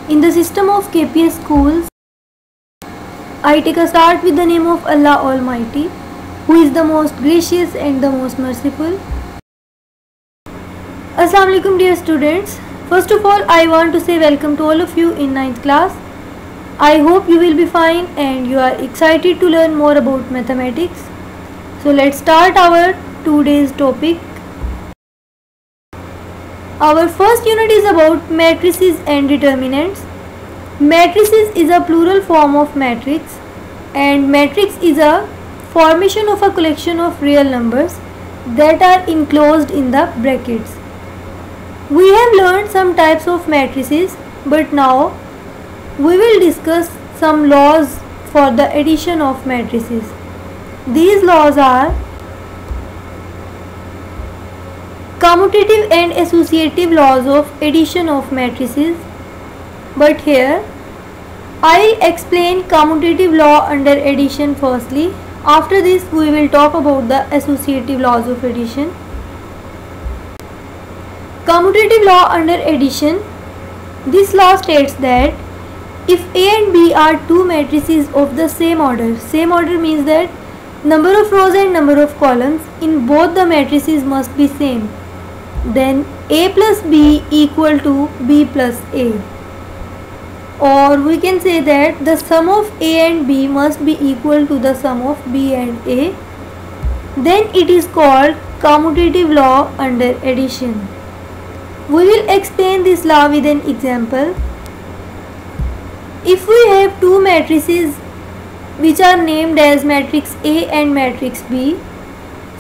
In the system of KPS schools, I take a start with the name of Allah Almighty, who is the most gracious and the most merciful. Assalamu alaikum dear students. First of all, I want to say welcome to all of you in 9th class. I hope you will be fine and you are excited to learn more about mathematics. So let's start our today's topic. Our first unit is about matrices and determinants. Matrices is a plural form of matrix, and matrix is a formation of a collection of real numbers that are enclosed in the brackets. We have learned some types of matrices, but now we will discuss some laws for the addition of matrices. These laws are commutative and associative laws of addition of matrices, but here I will explain commutative law under addition firstly. After this we will talk about the associative laws of addition. Commutative law under addition. This law states that if A and B are two matrices of the same order means that number of rows and number of columns in both the matrices must be same, then A plus B equal to B plus A. Or we can say that the sum of A and B must be equal to the sum of B and A. Then it is called commutative law under addition. We will explain this law with an example. If we have two matrices which are named as matrix A and matrix B,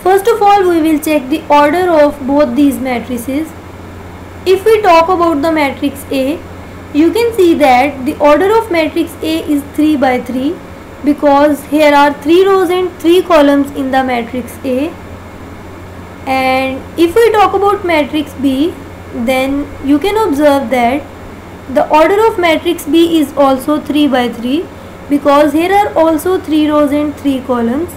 first of all we will check the order of both these matrices. If we talk about the matrix A, you can see that the order of matrix A is 3 by 3 because here are 3 rows and 3 columns in the matrix A. And if we talk about matrix B, then you can observe that the order of matrix B is also 3 by 3 because here are also 3 rows and 3 columns.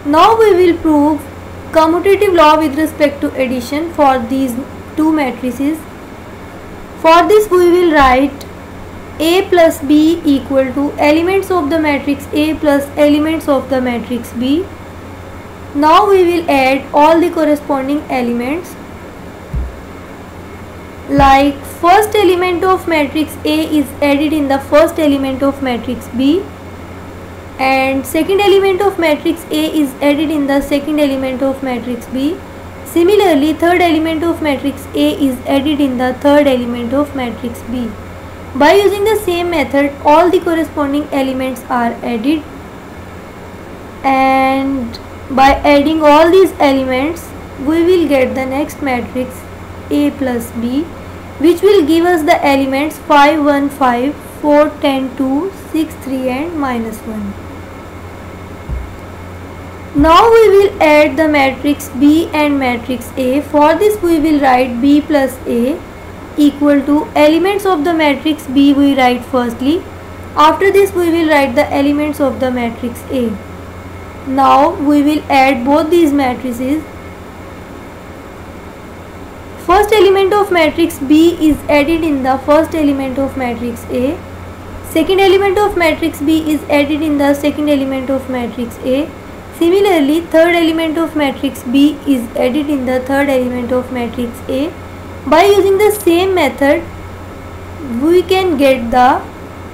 Now we will prove commutative law with respect to addition for these two matrices. For this we will write A plus B equal to elements of the matrix A plus elements of the matrix B. Now we will add all the corresponding elements. Like first element of matrix A is added in the first element of matrix B, and second element of matrix A is added in the second element of matrix B. Similarly, third element of matrix A is added in the third element of matrix B. By using the same method, all the corresponding elements are added, and by adding all these elements we will get the next matrix A plus B, which will give us the elements 5, 1, 5, 4, 10, 2, 6, 3 and minus 1. Now we will add the matrix B and matrix A. For this we will write B plus A equal to elements of the matrix B we write firstly. After this we will write the elements of the matrix A. Now we will add both these matrices. First element of matrix B is added in the first element of matrix A. Second element of matrix B is added in the second element of matrix A. Similarly, third element of matrix B is added in the third element of matrix A. By using the same method, we can get the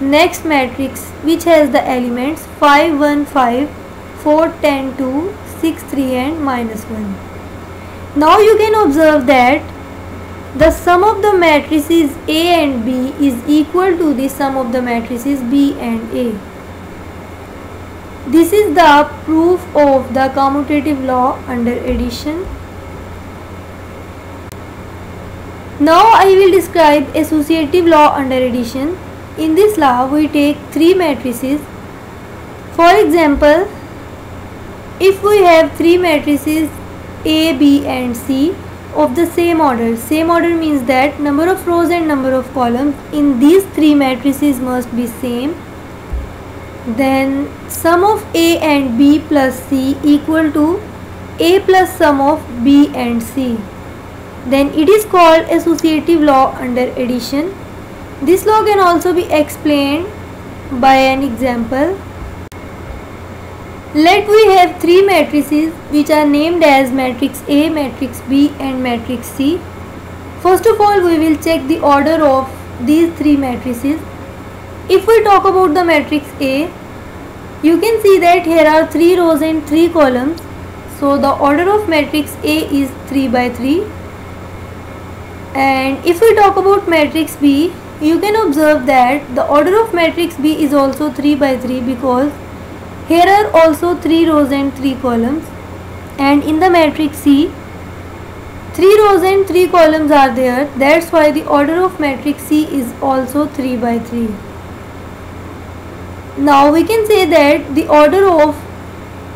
next matrix which has the elements 5, 1, 5, 4, 10, 2, 6, 3 and minus 1. Now you can observe that the sum of the matrices A and B is equal to the sum of the matrices B and A. This is the proof of the commutative law under addition. Now I will describe associative law under addition. In this law we take three matrices. For example, if we have three matrices A, B and C of the same order means that number of rows and number of columns in these three matrices must be same. Then sum of A and B plus C equal to A plus sum of B and C. Then it is called associative law under addition. This law can also be explained by an example. Let we have three matrices which are named as matrix A, matrix B and matrix C. First of all, we will check the order of these three matrices. If we talk about the matrix A, you can see that here are 3 rows and 3 columns. So the order of matrix A is 3 by 3. And if we talk about matrix B, you can observe that the order of matrix B is also 3 by 3 because here are also 3 rows and 3 columns. And in the matrix C, 3 rows and 3 columns are there. That's why the order of matrix C is also 3 by 3. Now we can say that the order of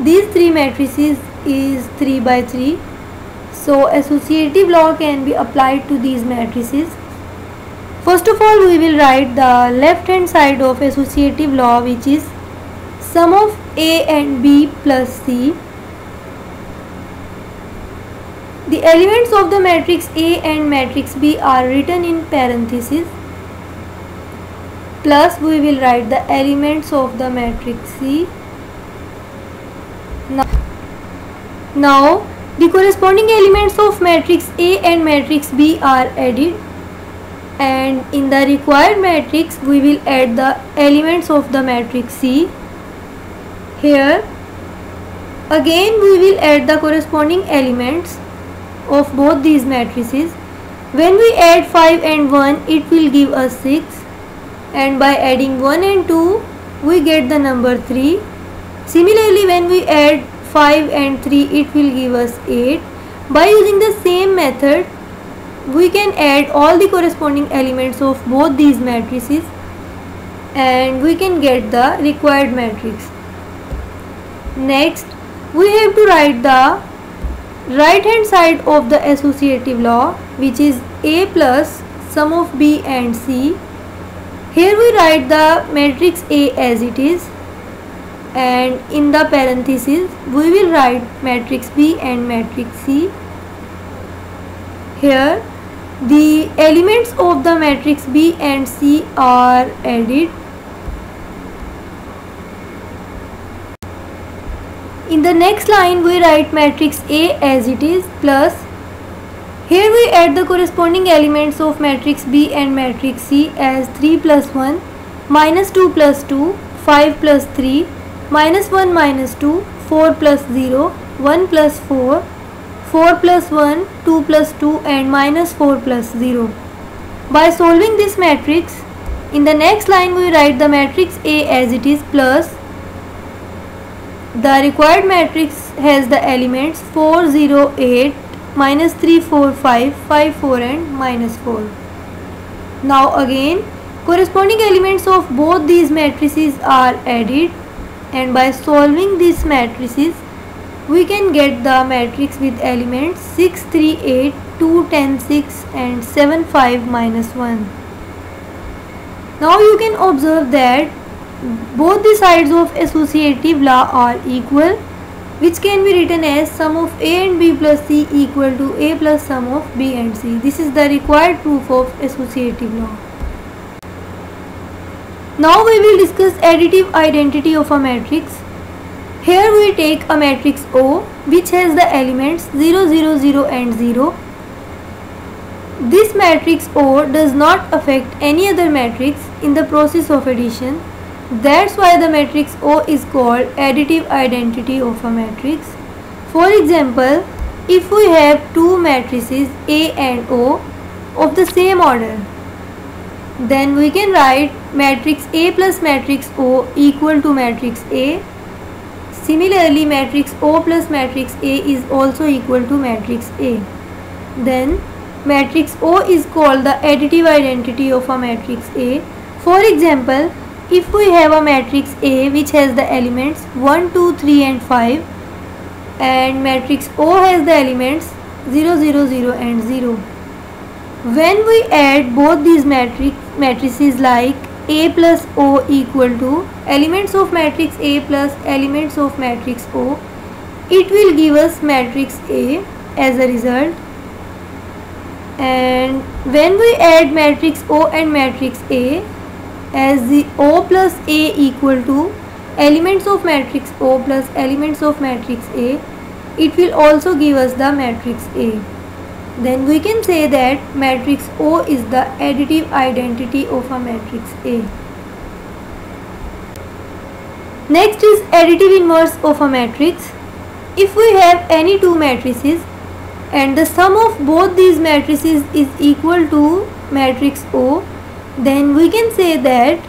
these three matrices is 3 by 3. So associative law can be applied to these matrices. First of all, we will write the left hand side of associative law, which is sum of A and B plus C. The elements of the matrix A and matrix B are written in parentheses. Plus we will write the elements of the matrix C. Now the corresponding elements of matrix A and matrix B are added, and in the required matrix we will add the elements of the matrix C. Here again we will add the corresponding elements of both these matrices. When we add 5 and 1, it will give us 6. And by adding 1 and 2, we get the number 3. Similarly, when we add 5 and 3, it will give us 8. By using the same method, we can add all the corresponding elements of both these matrices and we can get the required matrix. Next, we have to write the right hand side of the associative law, which is A plus sum of B and C. Here we write the matrix A as it is, and in the parentheses we will write matrix B and matrix C. Here the elements of the matrix B and C are added. In the next line we write matrix A as it is plus, here we add the corresponding elements of matrix B and matrix C as 3 plus 1, minus 2 plus 2, 5 plus 3, minus 1 minus 2, 4 plus 0, 1 plus 4, 4 plus 1, 2 plus 2 and minus 4 plus 0. By solving this matrix, in the next line we write the matrix A as it is plus, the required matrix has the elements 4, 0, 8, minus 3, 4, 5, 5, 4 and minus 4. Now again corresponding elements of both these matrices are added, and by solving these matrices we can get the matrix with elements 6, 3, 8, 2, 10, 6 and 7, 5, minus 1. Now you can observe that both the sides of associative law are equal, which can be written as sum of A and B plus C equal to A plus sum of B and C. This is the required proof of associative law. Now we will discuss additive identity of a matrix. Here we take a matrix O which has the elements 0, 0, 0 and 0. This matrix O does not affect any other matrix in the process of addition. That's why the matrix O is called additive identity of a matrix. For example, if we have two matrices A and O of the same order, then we can write matrix A plus matrix O equal to matrix A. Similarly, matrix O plus matrix A is also equal to matrix A. Then matrix O is called the additive identity of a matrix A. For example, if we have a matrix A which has the elements 1, 2, 3 and 5, and matrix O has the elements 0, 0, 0 and 0. When we add both these matrices like A plus O equal to elements of matrix A plus elements of matrix O, it will give us matrix A as a result. And When we add matrix O and matrix A, as the O plus A equal to elements of matrix O plus elements of matrix A, it will also give us the matrix A. Then we can say that matrix O is the additive identity of a matrix A. Next is additive inverse of a matrix. If we have any two matrices and the sum of both these matrices is equal to matrix O, then we can say that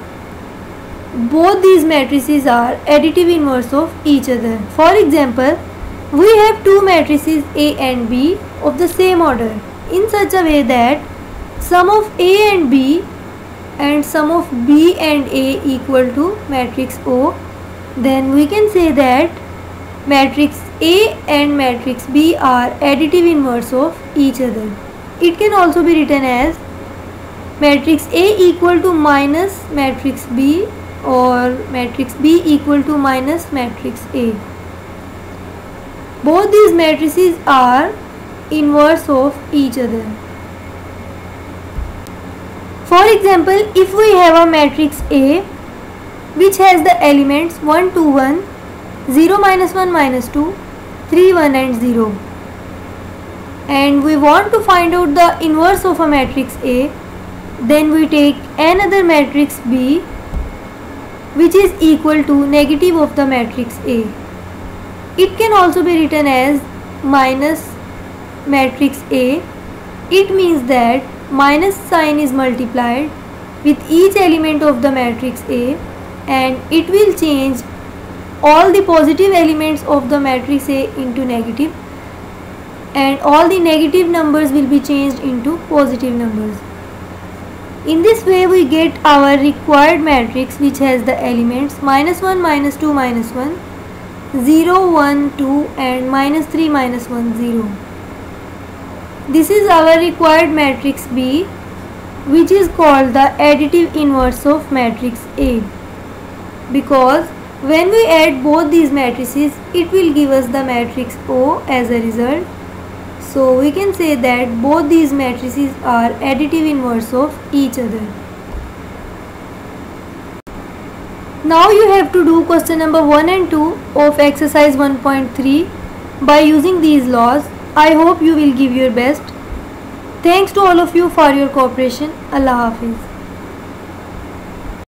both these matrices are additive inverse of each other. For example, we have two matrices A and B of the same order in such a way that sum of A and B and sum of B and A equal to matrix O. Then we can say that matrix A and matrix B are additive inverse of each other. It can also be written as matrix A equal to minus matrix B or matrix B equal to minus matrix A. Both these matrices are inverse of each other. For example, if we have a matrix A which has the elements 1 2 1, 0 minus 1 minus 2, 3 1 and 0, and we want to find out the inverse of a matrix A, then we take another matrix B which is equal to negative of the matrix A. It can also be written as minus matrix A. It means that minus sign is multiplied with each element of the matrix A, and it will change all the positive elements of the matrix A into negative, and all the negative numbers will be changed into positive numbers. In this way we get our required matrix which has the elements minus 1 minus 2 minus 1, 0 1 2 and minus 3 minus 1 0. This is our required matrix B, which is called the additive inverse of matrix A, because when we add both these matrices it will give us the matrix O as a result. So we can say that both these matrices are additive inverse of each other. Now you have to do question number 1 and 2 of exercise 1.3 by using these laws. I hope you will give your best. Thanks to all of you for your cooperation. Allah Hafiz.